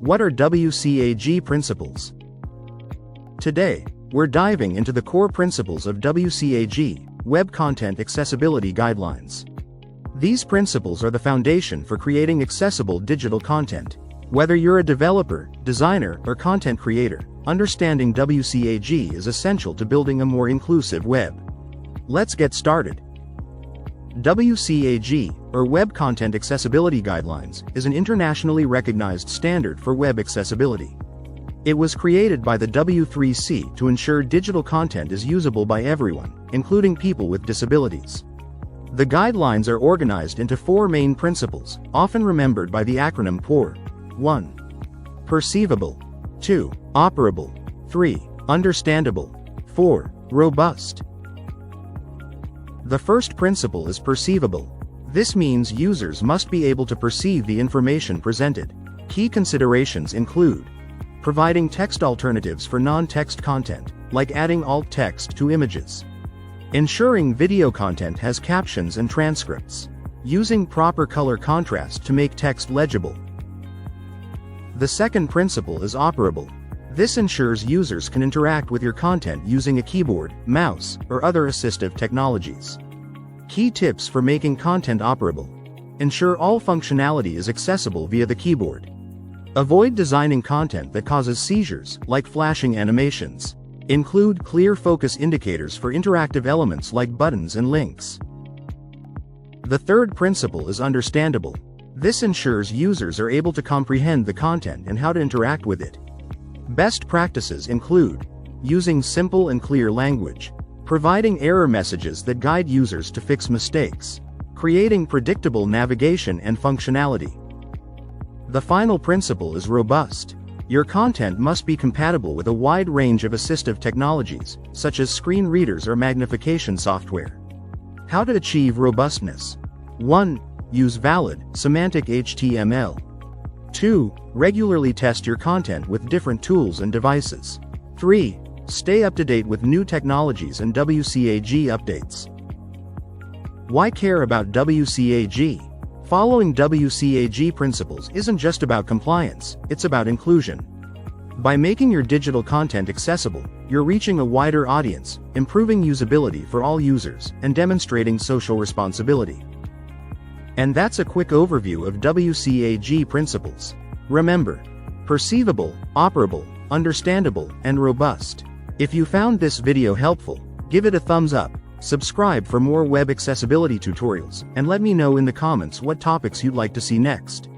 What are WCAG principles? Today, we're diving into the core principles of WCAG, Web Content Accessibility Guidelines. These principles are the foundation for creating accessible digital content. Whether you're a developer, designer, or content creator, understanding WCAG is essential to building a more inclusive web. Let's get started. WCAG, or Web Content Accessibility Guidelines, is an internationally recognized standard for web accessibility. It was created by the W3C to ensure digital content is usable by everyone, including people with disabilities. The guidelines are organized into four main principles, often remembered by the acronym POUR. 1. Perceivable. 2. Operable. 3. Understandable. 4. Robust. The first principle is perceivable. This means users must be able to perceive the information presented. Key considerations include providing text alternatives for non-text content, like adding alt text to images. Ensuring video content has captions and transcripts. Using proper color contrast to make text legible. The second principle is operable. This ensures users can interact with your content using a keyboard, mouse, or other assistive technologies. Key tips for making content operable. Ensure all functionality is accessible via the keyboard. Avoid designing content that causes seizures, like flashing animations. Include clear focus indicators for interactive elements like buttons and links. The third principle is understandable. This ensures users are able to comprehend the content and how to interact with it. Best practices include using simple and clear language, providing error messages that guide users to fix mistakes, creating predictable navigation and functionality. The final principle is robust. Your content must be compatible with a wide range of assistive technologies, such as screen readers or magnification software. How to achieve robustness. 1. Use valid, semantic HTML. 2. Regularly test your content with different tools and devices. 3. Stay up to date with new technologies and WCAG updates. Why care about WCAG? Following WCAG principles isn't just about compliance, it's about inclusion. By making your digital content accessible, you're reaching a wider audience, improving usability for all users, and demonstrating social responsibility. And that's a quick overview of WCAG principles. Remember, perceivable, operable, understandable, and robust. If you found this video helpful, give it a thumbs up, subscribe for more web accessibility tutorials, and let me know in the comments what topics you'd like to see next.